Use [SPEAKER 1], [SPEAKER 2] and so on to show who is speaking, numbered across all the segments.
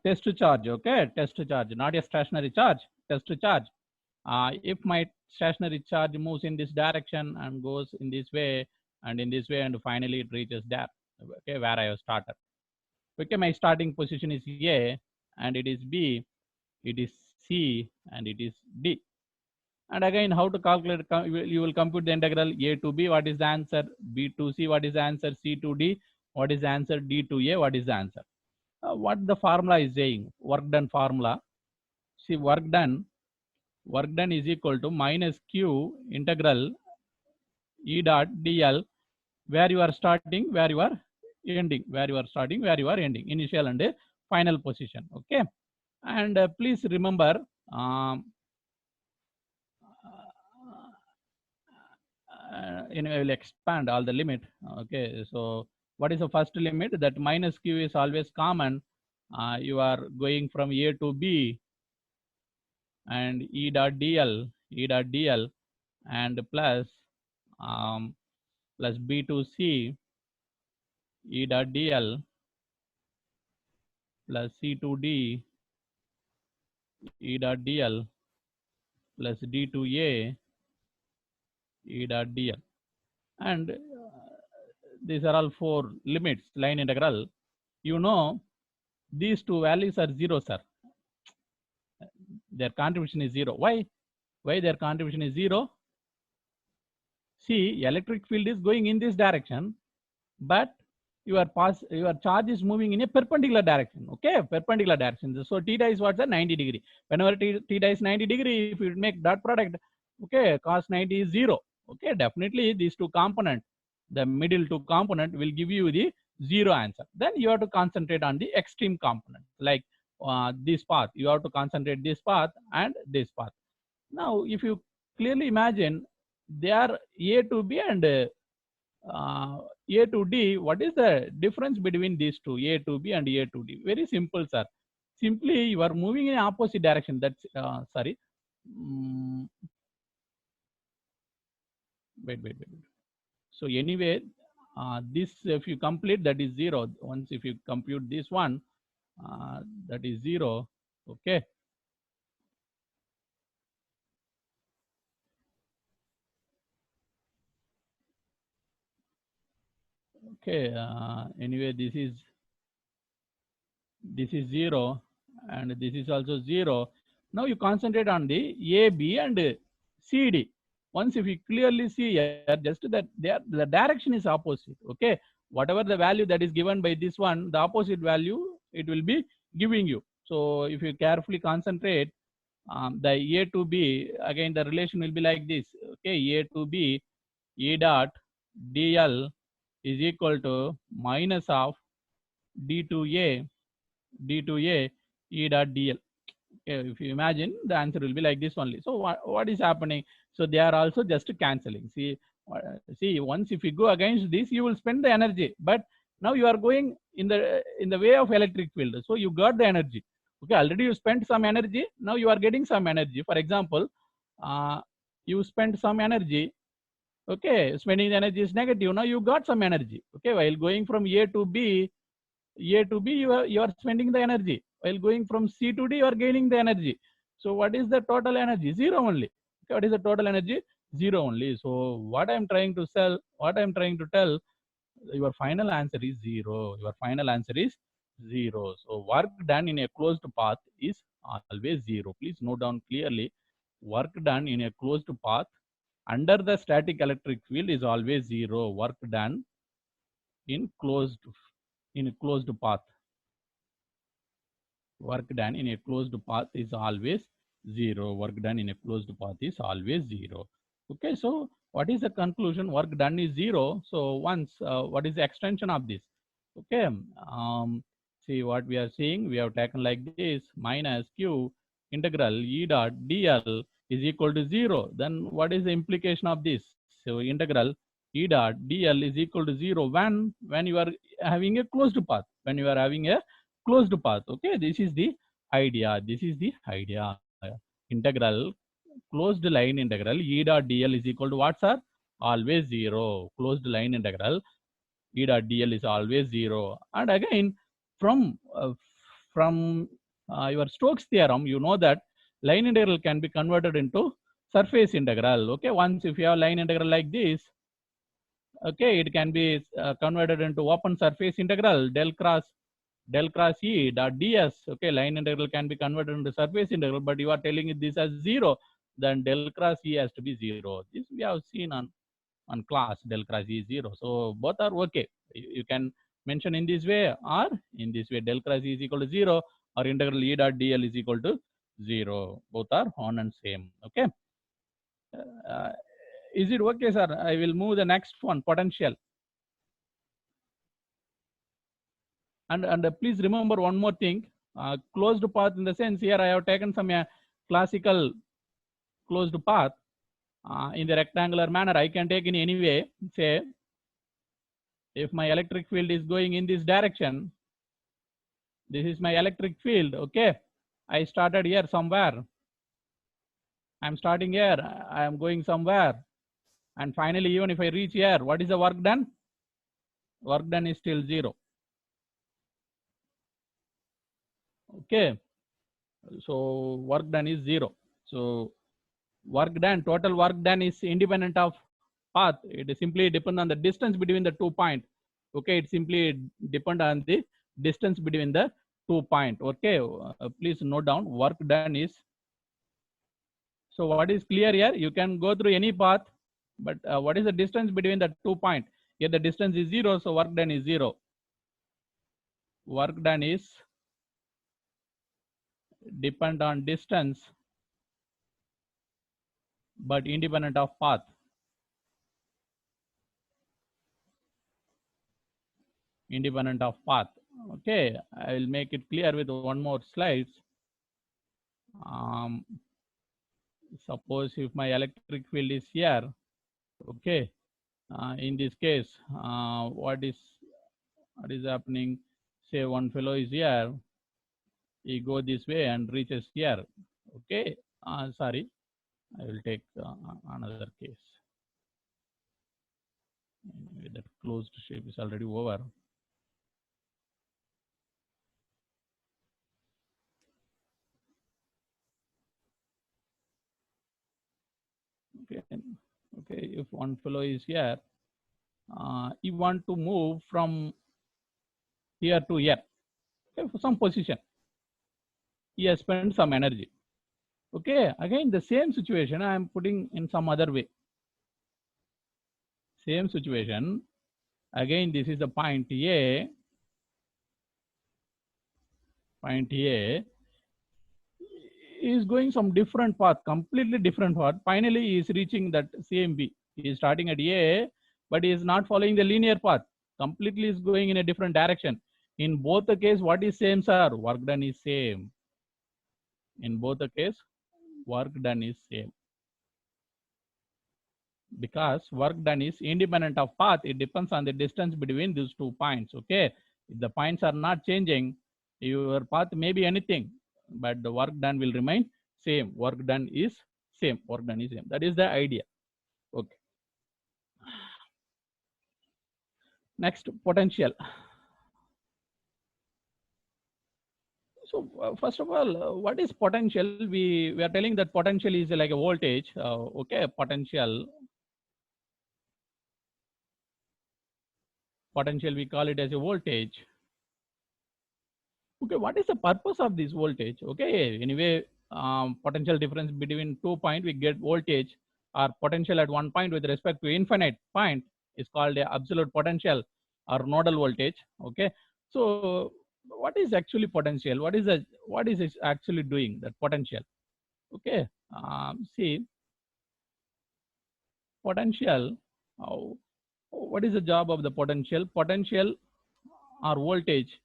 [SPEAKER 1] test charge, okay, test charge, not a stationary charge, test charge. If my stationary charge moves in this direction and goes in this way and in this way, and finally it reaches there, okay, where I have started. Okay, my starting position is A, and it is B, it is C, and it is D. And again, how to calculate? You will compute the integral A to B. What is the answer? B to C. What is the answer? C to D. What is the answer? D to A. What is the answer? What the formula is saying? Work done formula. See, work done is equal to minus Q integral E dot dl, where you are starting, where you are ending, where you are starting, where you are ending, initial and final position. Okay, and please remember, um, anyway, I will expand all the limit. Okay, so what is the first limit? That minus Q is always common. You are going from A to B, and E dot dl, and plus B to C, E dot dl, plus C to D, E dot dl, plus D to A, E dot dl. And these are all four limits, line integral. You know, these two values are zero, sir. Their contribution is zero. Why? Why their contribution is zero? See, electric field is going in this direction, but your charge is moving in a perpendicular direction. Okay, perpendicular direction. So theta is what's a 90 degree. Whenever theta is 90 degree, if you make dot product, okay, cos 90 is zero. Okay, definitely these two components, the middle two component will give you the zero answer. Then you have to concentrate on the extreme component, like this path. You have to concentrate this path and this path. Now, if you clearly imagine, they are A to B and A to D. What is the difference between these two, A to B and A to D? Very simple, sir. Simply, you are moving in opposite direction. That's sorry. Mm, wait. So anyway, this if you complete, that is zero. Once if you compute this one, that is zero. Okay. Okay. Anyway, this is zero, and this is also zero. Now you concentrate on the A, B, and C, D. Once if you clearly see here, just that the direction is opposite. Okay, whatever the value that is given by this one, the opposite value it will be giving you. So if you carefully concentrate, the A to B, again the relation will be like this. Okay, A to B, E dot dl is equal to minus of D to A, D to A, E dot dl. Okay, if you imagine, the answer will be like this only. So what is happening? So they are also just cancelling. See, once if you go against this, you will spend the energy. But now you are going in the way of electric field. So you got the energy. Okay, already you spent some energy. Now you are getting some energy. For example, uh, you spent some energy. Okay, spending the energy is negative. Now you got some energy. Okay, while going from A to B, you are spending the energy. While going from C to D, you are gaining the energy. So what is the total energy? Zero only. Okay, what is the total energy? Zero only. So what I'm trying to tell, your final answer is zero. Your final answer is zero. So work done in a closed path is always zero. Please note down clearly. Work done in a closed path under the static electric field is always zero. Work done in closed path. Work done in a closed path is always zero. Work done in a closed path is always zero. Okay, so what is the conclusion? Work done is zero. So once, what is the extension of this? Okay, see what we are seeing. We have taken like this: minus Q integral E dot dl is equal to zero. Then what is the implication of this? So integral E dot dl is equal to zero when you are having a closed path. When you are having a closed path. Okay, this is the idea. Integral closed line integral E dot dl is equal to what, sir? Always zero. Closed line integral E dot dl is always zero. And again, from from your Stokes theorem, you know that line integral can be converted into surface integral. Okay, once if you have line integral like this, okay, it can be converted into open surface integral del cross E dot ds. Okay, line integral can be converted into surface integral, but you are telling it this as 0, then del cross E has to be 0. This we have seen on class, del cross E is 0. So both are okay. You can mention in this way or in this way, del cross E is equal to 0 or integral E dot dl is equal to 0. Both are one and same. Okay. Is it okay, sir? I will move the next one, potential. And please remember one more thing, closed path in the sense here I have taken some classical closed path in the rectangular manner. I can take in any way. Say, if my electric field is going in this direction, this is my electric field. Okay, I started here somewhere. I'm starting here. I am going somewhere. And finally, even if I reach here, what is the work done? Work done is still 0. Okay, so work done is 0. So work done, total work done is independent of path. It is simply depend on the distance between the 2 points. Okay, it simply depend on the distance between the 2 points. Okay, please note down work done is. So what is clear here? You can go through any path, but what is the distance between the 2 points? Here the distance is 0, so work done is 0. Work done is depend on distance, but independent of path. Independent of path. Okay, I will make it clear with one more slides. Suppose if my electric field is here, okay, in this case, what is happening? Say one fellow is here, he go this way and reaches here. Okay, sorry, I will take another case. That closed shape is already over. Okay, okay, if one fellow is here, you want to move from here to here, okay, for some position. He has spent some energy. Okay, again the same situation I am putting in some other way. Same situation. Again, this is the point A. Point A is going some different path, completely different path. Finally, he is reaching that same B. He is starting at A, but he is not following the linear path. Completely is going in a different direction. In both the case, what is same, sir? Work done is same. In both the case, work done is same. Because work done is independent of path. It depends on the distance between these 2 points. Okay, if the points are not changing, your path may be anything, but the work done will remain same. Work done is same. Work done is same. That is the idea. Okay. Next, potential. So first of all, what is potential? We are telling that potential is like a voltage. Okay, potential we call it as a voltage. Okay, what is the purpose of this voltage? Okay, anyway, potential difference between 2 points, we get voltage, or potential at 1 point with respect to infinite point is called the absolute potential or nodal voltage. Okay, so what is actually potential? What is it actually doing, that potential? Okay, see, potential, what is the job of the potential? Potential or voltage,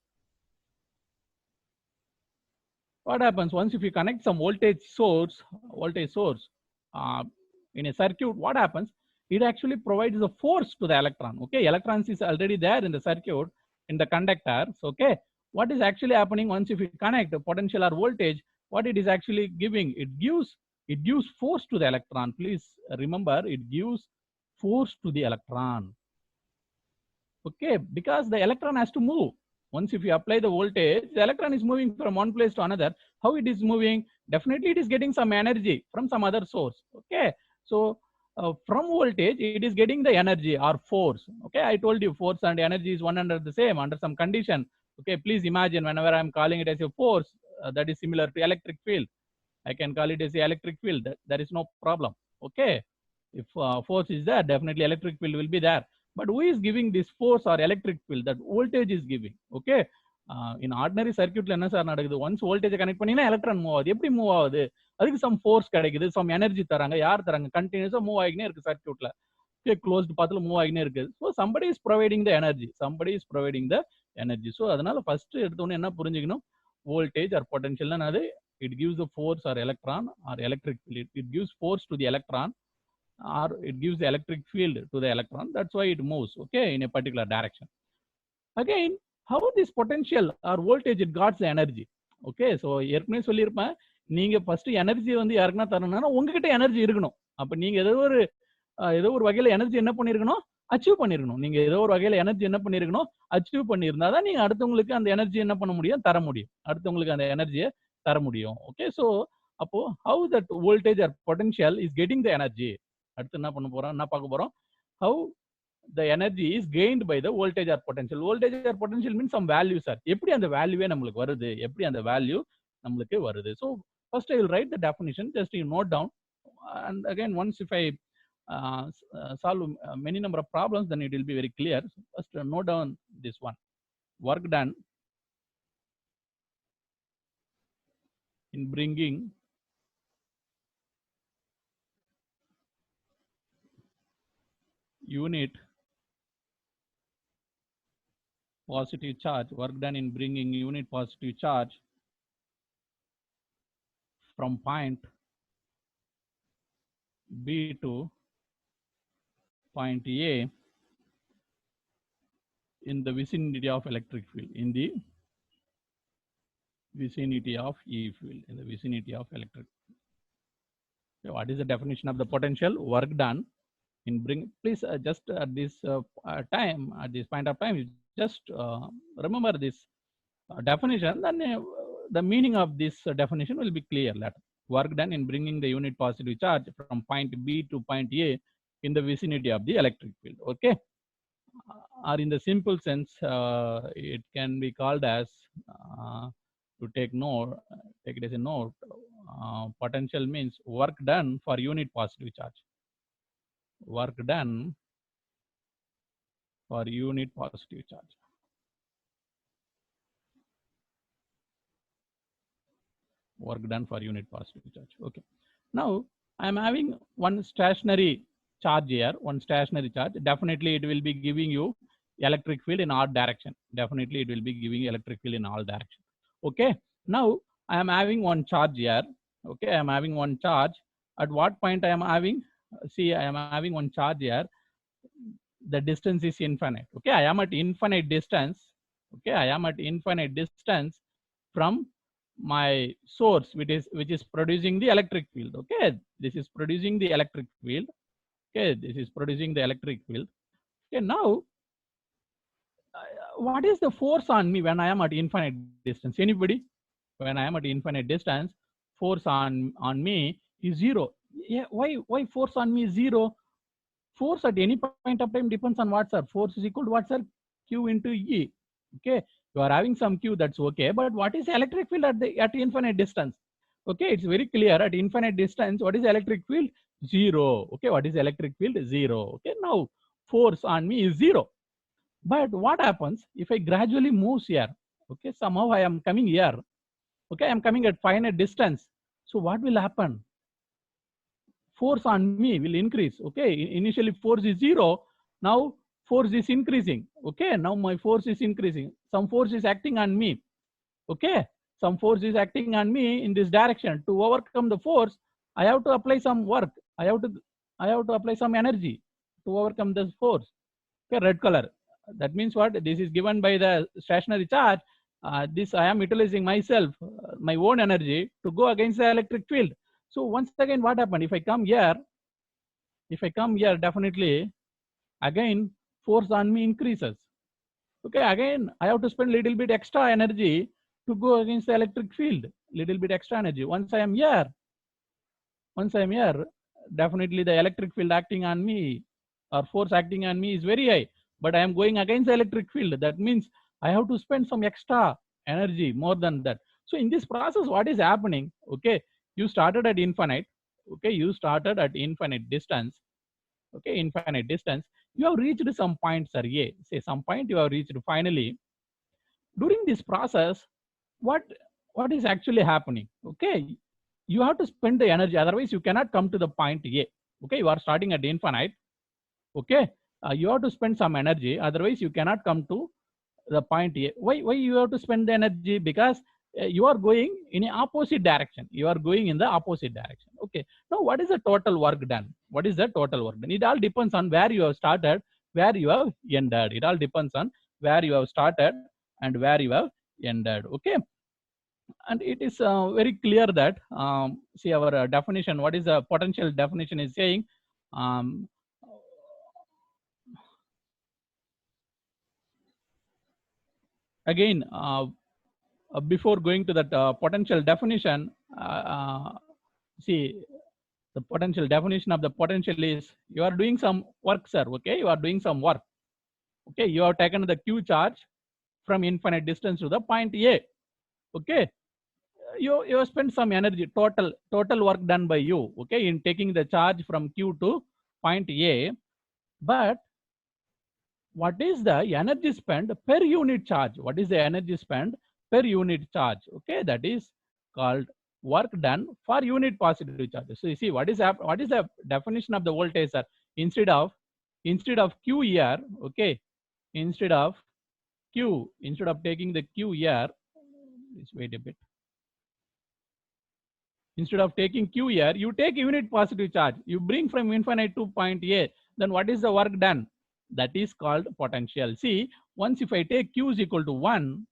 [SPEAKER 1] what happens once if you connect some voltage source in a circuit? What happens? It actually provides the force to the electron. Okay, electrons is already there in the circuit, in the conductors. Okay, what is actually happening once if you connect the potential or voltage? What it is actually giving? It gives force to the electron. Please remember, it gives force to the electron. Okay, because the electron has to move. Once if you apply the voltage, the electron is moving from one place to another. How it is moving? Definitely it is getting some energy from some other source. Okay. So from voltage, it is getting the energy or force. Okay. I told you force and energy is one under the same under some condition. Okay. Please imagine whenever I'm calling it as a force, that is similar to electric field. I can call it as the electric field. There is no problem. Okay. If force is there, definitely electric field will be there. But who is giving this force or electric field? That voltage is giving. Okay. In ordinary circuit என்ன sir நடக்குது? Once voltage connect பண்ணினா electron move ஆகுது. எப்படி move ஆகுது? அதுக்கு some force கிடைக்குது, some energy தராங்க. யார் தராங்க? கண்டினியூஸா மூவ் ஆகினே இருக்கு சர்க்யூட்ல. க்ளோஸ்ட் பாத்துல மூவ் ஆகினே இருக்கு. So somebody is providing the energy. Somebody is providing the energy. So அதனால ஃபர்ஸ்ட் எடுத்தோன்னே என்ன புரிஞ்சுக்கணும்? வோல்டேஜ் ஆர் பொட்டன்ஷியல் அது it gives a force or electron or electric field. It gives force to the electron or it gives the electric field to the electron. That's why it moves, okay, in a particular direction. Again, how this potential or voltage it got the energy? Okay, so ஏற்கனவே சொல்லியிருப்பேன், நீங்க first energy வந்து யாருக்குன்னா தரணும்னா உங்ககிட்ட energy இருக்கணும். அப்ப நீங்க ஏதோ ஒரு வகையில எனர்ஜி என்ன பண்ணிருக்கணும்? அச்சீவ் பண்ணிருக்கணும். நீங்க ஏதோ ஒரு வகையில எனர்ஜி என்ன பண்ணிருக்கணும்? அச்சீவ் பண்ணியிருந்தாதான் நீங்க அடுத்தவங்களுக்கு அந்த எனர்ஜி என்ன பண்ண முடியும்? தர முடியும். அடுத்தவங்களுக்கு அந்த எனர்ஜியை தர முடியும். ஓகே, ஸோ அப்போ how that voltage or potential is getting the energy. அடுத்து என்ன பண்ண போறோம்? என்ன பார்க்க போறோம்? How the energy is gained by the voltage or potential. Voltage or potential means some value sir. எப்படி அந்த வேல்யூவே நம்மளுக்கு வருது? எப்படி அந்த வேல்யூ நம்மளுக்கு வருது? So first I will write the definition, just you note down, and again once if I solve many number of problems, then it will be very clear. So first note down this one: work done in bringing unit positive charge, work done in bringing unit positive charge from point B to point A in the vicinity of electric field, in the vicinity of E field, in the vicinity of electric field. So what is the definition of the potential? Work done in bring, please just at this time, at this point of time, you just remember this definition, then the meaning of this definition will be clear later. Work done in bringing the unit positive charge from point B to point A in the vicinity of the electric field. Okay, or in the simple sense, it can be called as to take it as a note. Potential means work done for unit positive charge. Work done for unit positive charge. Work done for unit positive charge. Okay. Now I am having one stationary charge here, one stationary charge. Definitely it will be giving you electric field in all direction. Definitely it will be giving electric field in all direction. Okay. Now I am having one charge here. Okay. I am having one charge. At what point I am having? See, I am having one charge here. The distance is infinite. Okay. I am at infinite distance. Okay. I am at infinite distance from my source, which is producing the electric field. Okay, this is producing the electric field. Okay, this is producing the electric field. Okay, now what is the force on me when I am at infinite distance? Anybody? When I am at infinite distance, force on me is zero. Yeah, why force on me is zero? Force at any point of time depends on what, sir? Force is equal to what, sir? Q into E. Okay, you are having some Q, that's okay, but what is electric field at infinite distance? Okay, it's very clear. At infinite distance, what is electric field? Zero. Okay, what is electric field? Zero. Okay, now force on me is zero. But what happens if I gradually move here? Okay, somehow I am coming here. Okay, I am coming at finite distance. So what will happen? Force on me will increase. Okay, initially force is zero. Now force is increasing. Okay, now my force is increasing. Some force is acting on me. Okay, some force is acting on me in this direction. To overcome the force, I have to apply some work. I have to apply some energy to overcome this force. Okay, red color. That means what? This is given by the stationary charge. This I am utilizing myself, my own energy to go against the electric field. So once again, what happened? If I come here, definitely again force on me increases. Okay, again, I have to spend little bit extra energy to go against the electric field, little bit extra energy. Once I am here, definitely the electric field acting on me or force acting on me is very high, but I am going against the electric field. That means I have to spend some extra energy more than that. So in this process, what is happening? Okay, you started at infinite. Okay, you started at infinite distance. Okay, infinite distance. You have reached some point, sir. A. Say some point you have reached finally. During this process, what what is actually happening? Okay, you have to spend the energy, otherwise you cannot come to the point A. Okay, you are starting at infinite. Okay, you have to spend some energy, otherwise you cannot come to the point A. Why you have to spend the energy? Because you are going in the opposite direction. You are going in the opposite direction. Okay, now what is the total work done? What is the total work done? It all depends on where you have started, where you have ended. It all depends on where you have started and where you have ended. Okay, and it is very clear that see our definition, what is the potential definition is saying. um, Again, before going to that potential definition, see, the potential definition of the potential is you are doing some work, sir. Okay, you are doing some work. Okay, you have taken the q charge from infinite distance to the point A. Okay, you have spent some energy, total work done by you, okay, in taking the charge from q to point A. But what is the energy spent per unit charge? What is the energy spent per unit charge? Okay, that is called work done for unit positive charge. So you see, what is the definition of the voltage, sir? Instead of q here, okay, instead of instead of taking the q here, let's wait a bit. Instead of taking q here, you take unit positive charge. You bring from infinite to point A. Then what is the work done? That is called potential. See, once if I take q is equal to 1,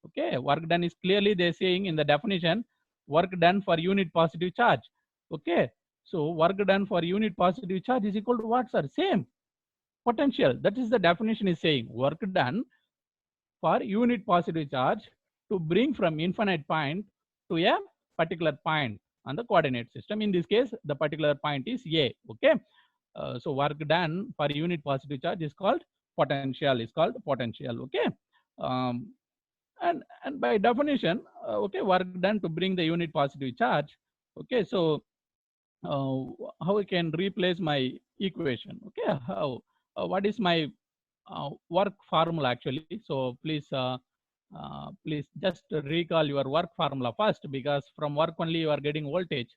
[SPEAKER 1] okay, work done is clearly they're saying in the definition, work done for unit positive charge. Okay, so work done for unit positive charge is equal to what, sir? Same, potential. That is the definition is saying, work done for unit positive charge to bring from infinite point to a particular point on the coordinate system. In this case, the particular point is A. Okay, so work done for unit positive charge is called potential. Is called potential. Okay, um, and by definition, okay, work done to bring the unit positive charge. Okay, so how I can replace my equation? Okay, how what is my work formula actually? So please just recall your work formula first, because from work only you are getting voltage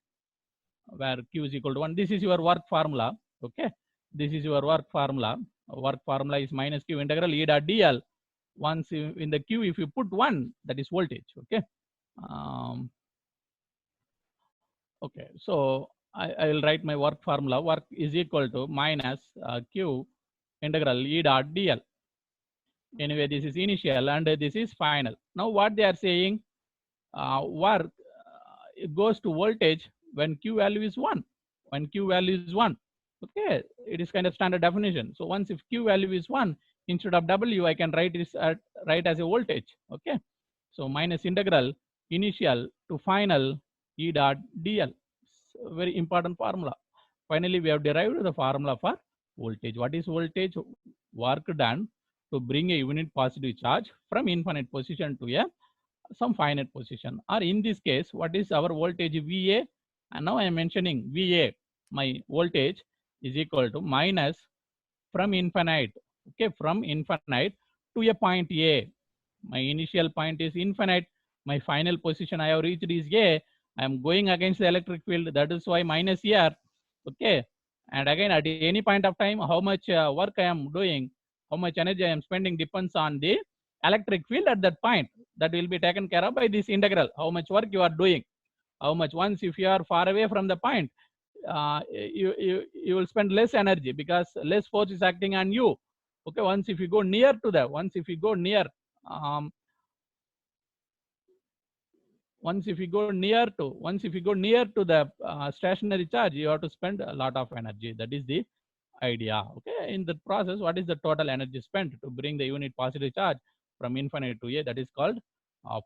[SPEAKER 1] where q is equal to 1. This is your work formula. Okay, this is your work formula. Work formula is minus q integral E dot dl. Once in the q, if you put 1, that is voltage. Okay, okay, so I will write my work formula. Work is equal to minus q integral E dot dl. Anyway, this is initial and this is final. Now what they are saying, work it goes to voltage when q value is 1. When q value is 1, okay, it is kind of standard definition. So once if q value is 1, instead of w, I can write this write as a voltage. Okay, so minus integral initial to final E dot dl. Very important formula. Finally, we have derived the formula for voltage. What is voltage? Work done to bring a unit positive charge from infinite position to a some finite position. Or in this case, what is our voltage? VA. And now I am mentioning VA. My voltage is equal to minus from infinite. Okay, from infinite to a point A. My initial point is infinite. My final position I have reached is A. I am going against the electric field. That is why minus here. Okay. And again, at any point of time, how much work I am doing, how much energy I am spending depends on the electric field at that point. That will be taken care of by this integral. How much work you are doing. How much, once if you are far away from the point, you will spend less energy because less force is acting on you. Okay, once if you go near to the, um, once if you go near to the stationary charge, you have to spend a lot of energy. That is the idea. Okay, in the process, what is the total energy spent to bring the unit positive charge from infinite to A? That is called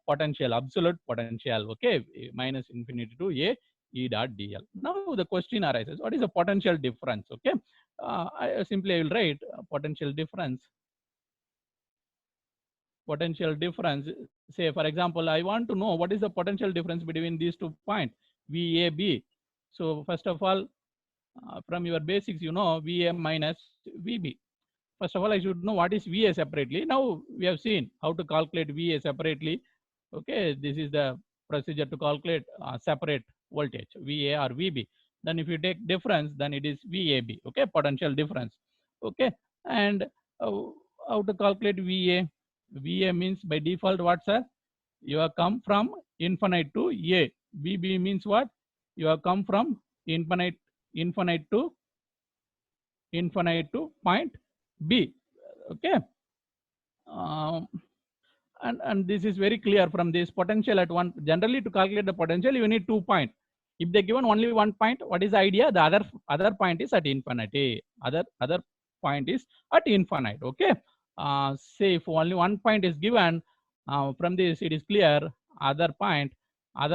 [SPEAKER 1] potential, absolute potential. Okay, minus infinity to A E dot dl. Now the question arises: what is the potential difference? Okay, I simply will write potential difference. Potential difference. Say, for example, I want to know what is the potential difference between these 2 points, VAB. So first of all, from your basics, you know VA minus VB. First of all, I should know what is VA separately. Now we have seen how to calculate VA separately. Okay, this is the procedure to calculate separate voltage, VA or VB. Then if you take difference, then it is VAB. Okay, potential difference. Okay, and uh, how to calculate VA? VA means by default what, sir? You have come from infinite to A. VB means what? You have come from infinite to point B. Okay. Um, and this is very clear from this potential at one. Generally, to calculate the potential, you need 2 points. If they given only 1 point, what is the idea? The other point is at infinity. Other point is at infinite. Okay. Say if only 1 point is given, from this it is clear. Other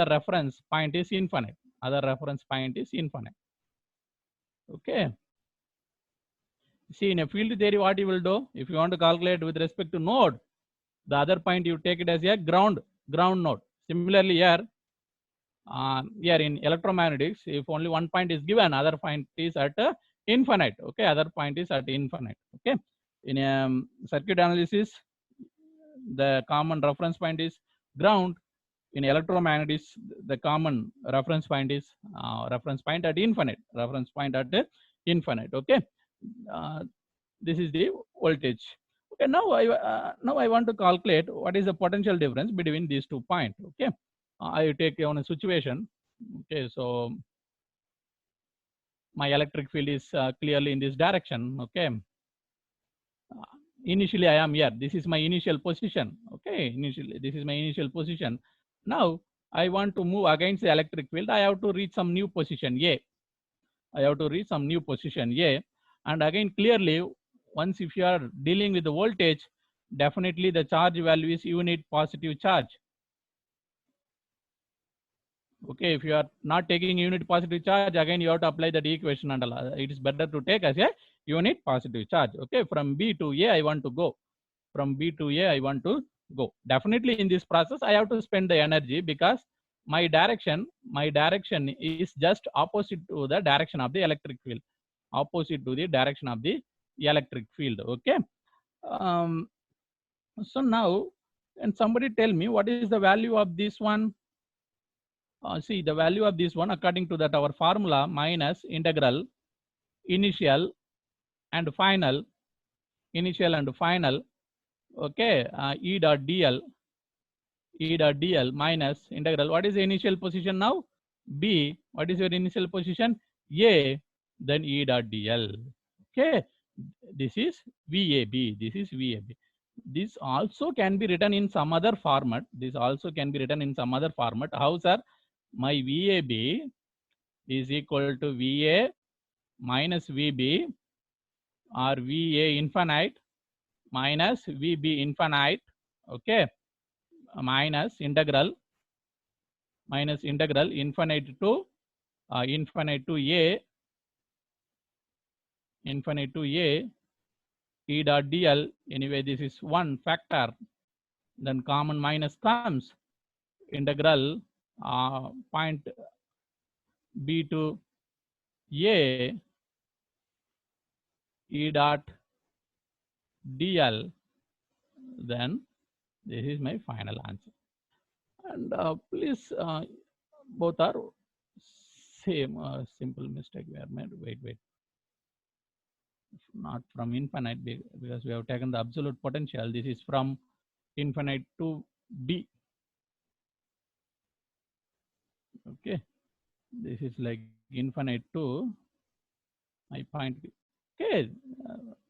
[SPEAKER 1] reference point is infinite. Other reference point is infinite. Okay. See, in a field theory, what you will do? If you want to calculate with respect to node, the other point you take it as a ground node. Similarly, here in electromagnetics, if only 1 point is given, other point is at infinite. Okay, other point is at infinite. Okay, in circuit analysis, the common reference point is ground. In electromagnetics, the common reference point is reference point at infinite. Reference point at infinite. Okay, this is the voltage. Okay, now I want to calculate what is the potential difference between these 2 points. Okay, I take on a situation. Okay, so my electric field is clearly in this direction. Okay, initially I am here. This is my initial position. Okay, initially this is my initial position. Now I want to move against the electric field. I have to reach some new position A. I have to reach some new position A. And again, clearly, once if you are dealing with the voltage, definitely the charge value is unit positive charge. Okay, if you are not taking unit positive charge, again you have to apply that equation and all. It is better to take as a unit positive charge. Okay, from B to A I want to go. From B to A I want to go. Definitely in this process I have to spend the energy because my direction is just opposite to the direction of the electric field. Opposite to the direction of the electric field. Okay. So now, and somebody tell me what is the value of this one? See, the value of this one according to that our formula minus integral initial and final. Okay, E dot dl minus integral. What is the initial position now? B. What is your initial position? A. Then E dot dl. Okay, this is VAB. This is VAB. This also can be written in some other format. How, sir? My VAB is equal to VA minus VB or VA infinite minus VB infinite. Okay, minus integral infinite to A E dot dl. Anyway, this is one factor. Then common minus comes. Integral point B to A E dot dl. Then this is my final answer. And please, both are same. Simple mistake we are made. Wait. Not from infinite because we have taken the absolute potential. This is from infinite to B. Okay, this is like infinite to my point B. Okay,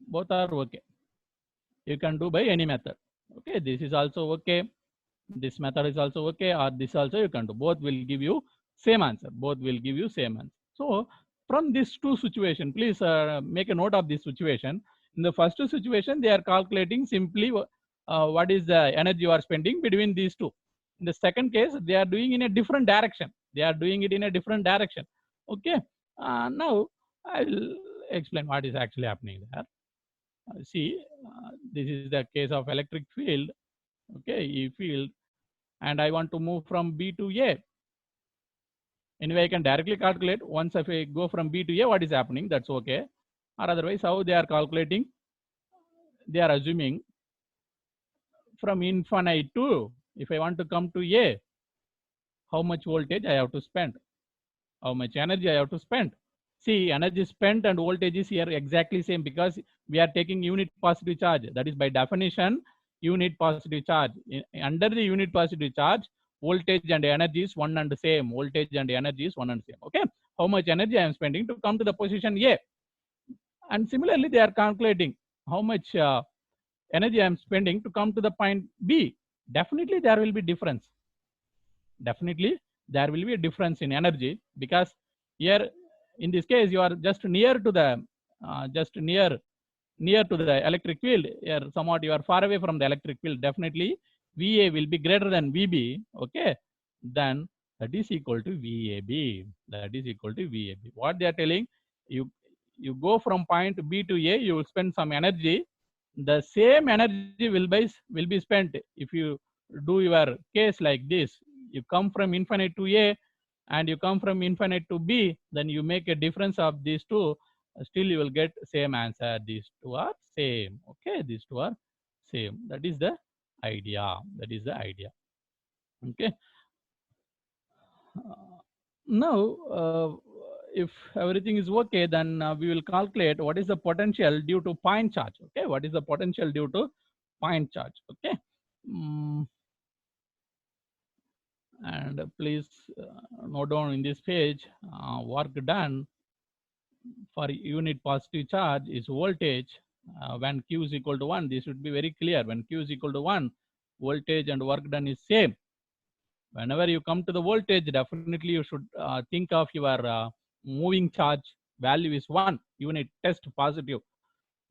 [SPEAKER 1] both are okay. You can do by any method. Okay, this is also okay. This method is also okay, or this also you can do. Both will give you same answer. So from these two situation, please make a note of this situation. In the first situation, they are calculating simply what is the energy you are spending between these two. In the second case, they are doing in a different direction. They are doing it in a different direction. Okay. Now I'll explain what is actually happening there. See, this is the case of electric field. Okay, E field, and I want to move from B to A. Anyway, I can directly calculate once if I go from B to A, what is happening, that's okay. Or otherwise, how they are calculating, they are assuming from infinite to, if I want to come to A, how much voltage I have to spend, how much energy I have to spend. See, energy spent and voltage is here exactly same because we are taking unit positive charge. That is by definition, unit positive charge. Under the unit positive charge, voltage and energy is one and the same. Voltage and energy is one and the same. Okay. How much energy I am spending to come to the position A. And similarly, they are calculating how much energy I am spending to come to the point B. Definitely, there will be difference. Definitely, there will be a difference in energy because here, in this case, you are just near to the near to the electric field. Here, somewhat you are far away from the electric field. Definitely, VA will be greater than VB. Okay, then that is equal to VAB. That is equal to VAB. What they are telling, you go from point B to A, you will spend some energy. The same energy will be spent if you do your case like this. You come from infinite to A and you come from infinite to B, then you make a difference of these two, still you will get same answer. These two are same. Okay, these two are same. That is the idea. That is the idea. Okay. Now, if everything is okay, then we will calculate what is the potential due to point charge. Okay, what is the potential due to point charge? Okay. And please note down in this page, work done for unit positive charge is voltage. When Q is equal to 1, this should be very clear. When Q is equal to 1, voltage and work done is same. Whenever you come to the voltage, definitely you should think of your moving charge value is 1, unit test positive.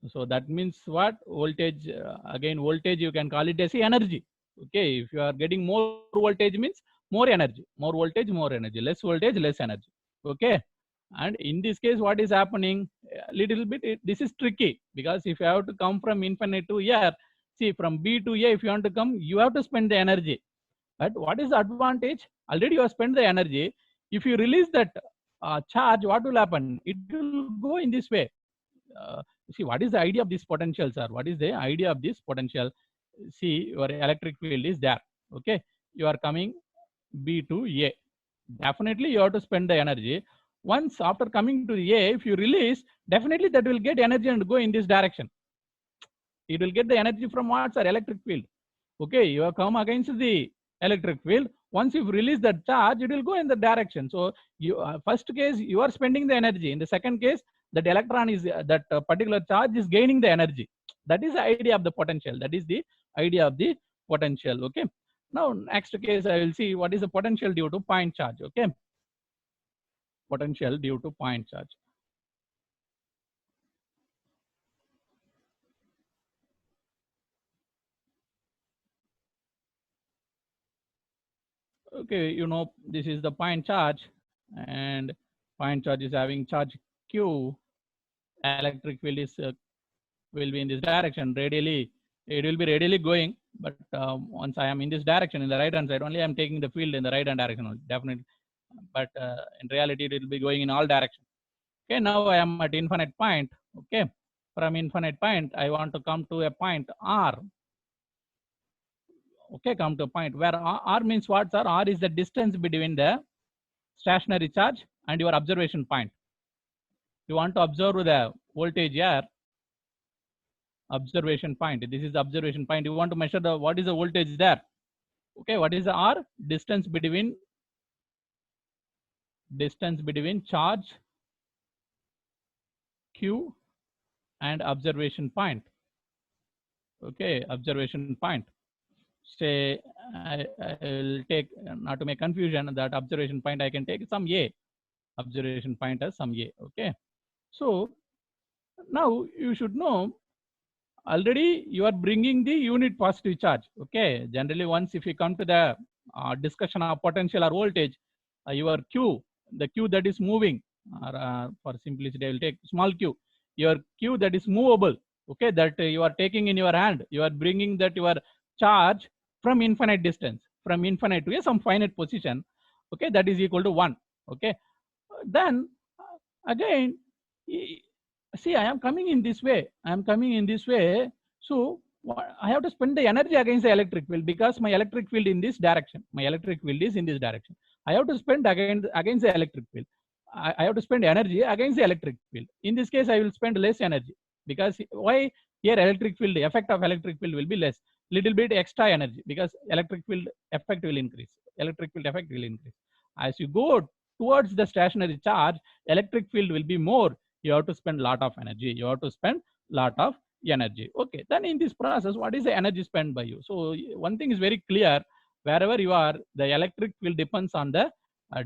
[SPEAKER 1] So that means what? Voltage, again, voltage you can call it as energy. Okay, if you are getting more voltage means more energy, more voltage, more energy, less voltage, less energy. Okay, and in this case, what is happening? A little bit, this is tricky because if you have to come from infinite to here, see from B to A, if you want to come, you have to spend the energy. But what is the advantage? Already you have spent the energy. If you release that charge, what will happen? It will go in this way. See, what is the idea of this potential, sir? What is the idea of this potential? See, your electric field is there. Okay, you are coming B to A. Definitely, you have to spend the energy. Once after coming to A, if you release, definitely that will get energy and go in this direction. It will get the energy from what, sir? Electric field. Okay, you have come against the electric field. Once you release that charge, it will go in the direction. So, you first case you are spending the energy. In the second case, that electron is that particular charge is gaining the energy. That is the idea of the potential. That is the idea of the potential. Okay. Now, next case I will see what is the potential due to point charge. Okay, potential due to point charge. Okay, you know, this is the point charge, and point charge is having charge Q. Electric field is will be in this direction radially. It will be radially going, but once I am in this direction, in the right hand side only, I am taking the field in the right hand direction only, definitely. But in reality, it will be going in all directions. Okay, now I am at infinite point. Okay, from infinite point, I want to come to a point R. Okay, come to a point where R means what, sir? R is the distance between the stationary charge and your observation point. You want to observe the voltage here. Observation point. This is the observation point. You want to measure the what is the voltage there. Okay, what is the R? Distance between charge Q and observation point. Okay, observation point. Say I will take, not to make confusion, that observation point I can take some A. observation point as some A. Okay. So now you should know already you are bringing the unit positive charge. Okay. Generally, once if you come to the discussion of potential or voltage, your Q, the Q that is moving, or for simplicity, I will take small q. Your Q that is movable, okay, that you are taking in your hand, you are bringing that your charge from infinite distance, from infinite to some finite position, okay, that is equal to 1. Okay. Then again, see, I am coming in this way. I am coming in this way. So I have to spend the energy against the electric field because my electric field in this direction. My electric field is in this direction. I have to spend against the electric field. I have to spend energy against the electric field. In this case, I will spend less energy because why? Here electric field, the effect of electric field will be less. Little bit extra energy because electric field effect will increase. Electric field effect will increase. As you go towards the stationary charge, electric field will be more. You have to spend lot of energy. You have to spend lot of energy. Okay. Then in this process, what is the energy spent by you? So one thing is very clear. Wherever you are, the electric field depends on the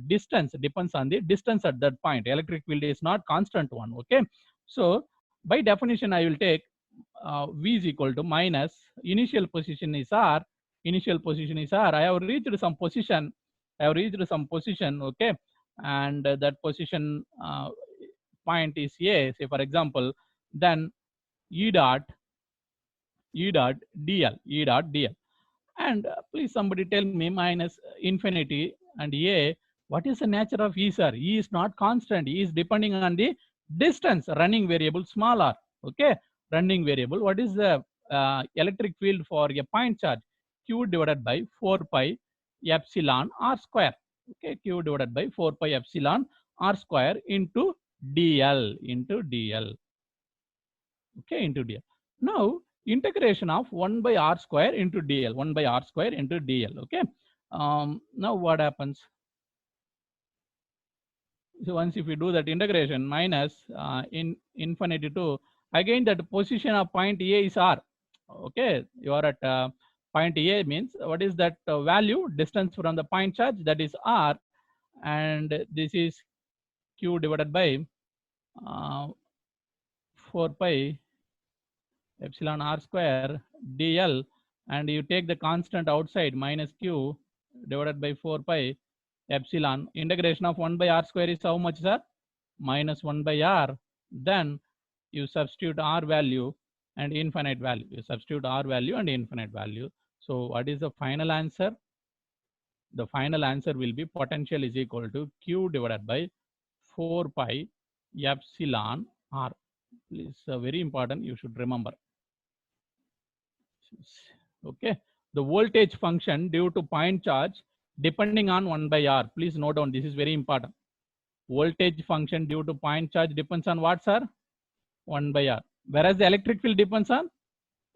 [SPEAKER 1] distance. Depends on the distance at that point. Electric field is not constant one. Okay. So by definition, I will take V is equal to minus initial position is R. Initial position is R. I have reached some position. I have reached some position. Okay. And that position point is A, say for example, then E dot dl. And please somebody tell me minus infinity and A, what is the nature of E, sir? E is not constant. E is depending on the distance, running variable small r. Okay, running variable. What is the electric field for a point charge? Q divided by 4 pi epsilon r square. Okay, Q divided by 4 pi epsilon r square into dl. Okay, into dl. Now integration of 1 by r square into dl. 1 by r square into dl. Okay. Now what happens? So once if we do that integration minus in infinity to, again that position of point A is r. Okay, you are at point A means what is that value? Distance from the point charge, that is r, and this is Q divided by 4 pi epsilon r square dl, and you take the constant outside minus Q divided by 4 pi epsilon. Integration of 1 by r square is how much, sir? Minus 1 by r. Then you substitute r value and infinite value. You substitute r value and infinite value. So what is the final answer? The final answer will be potential is equal to Q divided by 4 pi epsilon r. Please, very important, you should remember. Okay, the voltage function due to point charge depending on 1 by r. Please note down, this is very important. Voltage function due to point charge depends on what, sir? 1 by r. Whereas the electric field depends on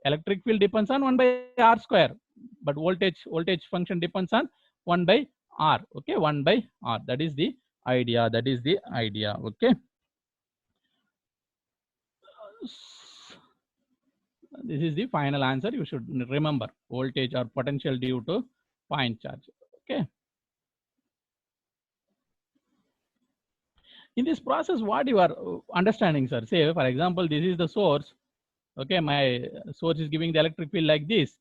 [SPEAKER 1] 1 by r square, but voltage function depends on 1 by r. Okay, 1 by r. That is the idea. Okay. This is the final answer. You should remember voltage or potential due to point charge. Okay. In this process, what you are understanding, sir? Say, for example, this is the source. Okay, my source is giving the electric field like this.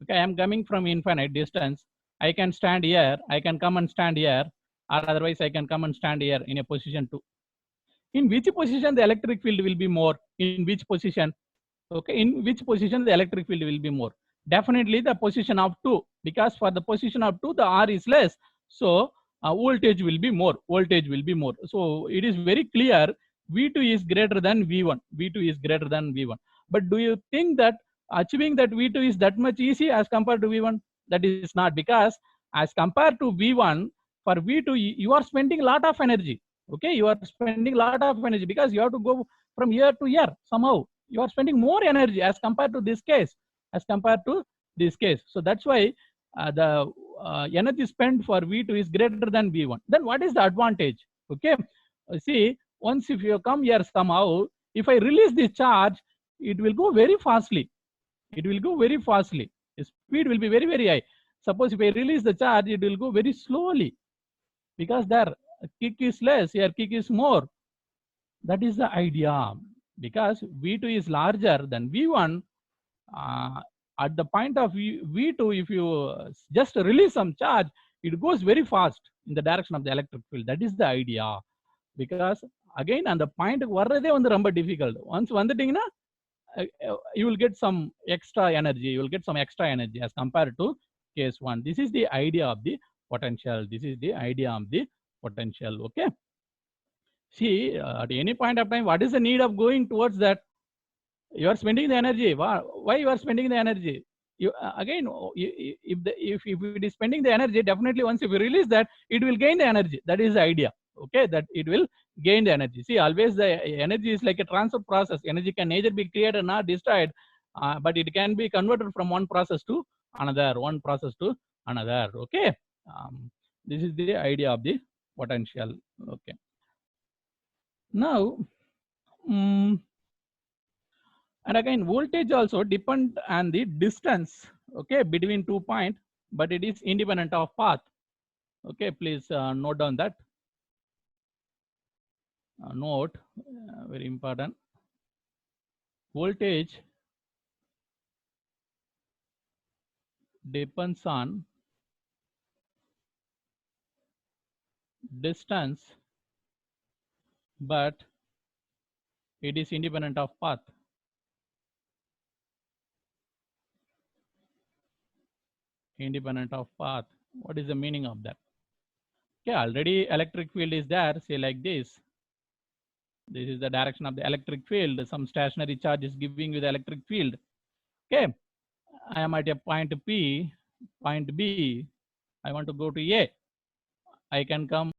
[SPEAKER 1] Okay, I am coming from infinite distance. I can stand here. I can come and stand here, or otherwise I can come and stand here in a position 2. In which position the electric field will be more? In which position? Okay, in which position the electric field will be more? Definitely the position of 2, because for the position of 2 the r is less, so voltage will be more. So it is very clear V2 is greater than V1. But do you think that achieving that V2 is that much easy as compared to V1? That is not, because as compared to V1, for V2 you are spending a lot of energy. Okay, you are spending a lot of energy because you have to go from here to here somehow. You are spending more energy as compared to this case. So that's why the energy spent for V2 is greater than V1. Then what is the advantage? Okay, see, once if you come here somehow, if I release this charge, it will go very fastly. The speed will be very, very high. Suppose if I release the charge, it will go very slowly, because there kick is less, here kick is more. That is the idea. Because V2 is larger than V1, at the point of V2, if you just release some charge, it goes very fast in the direction of the electric field. That is the idea. Because again, on the point varrade வந்து ரொம்ப difficult. Once வந்துட்டீங்கன்னா, you will get some extra energy. You will get some extra energy as compared to case 1. This is the idea of the potential. This is the idea of the potential. Okay. See, at any point of time, what is the need of going towards that? You are spending the energy. Why you are spending the energy? You again, if it is spending the energy, definitely once if you release that, it will gain the energy. That is the idea. Okay, that it will gain the energy. See, always the energy is like a transfer process. Energy can neither be created nor destroyed, but it can be converted from one process to another, one process to another. Okay, this is the idea of the potential. Okay. Now, and again, voltage also depend on the distance, okay, between 2 points, but it is independent of path. Okay, please note down that. Note, very important. Voltage depends on distance, but it is independent of path. Independent of path. What is the meaning of that? Okay, already electric field is there, say like this. This is the direction of the electric field. Some stationary charge is giving you the electric field. Okay, I am at a point P, point B. I want to go to A. I can come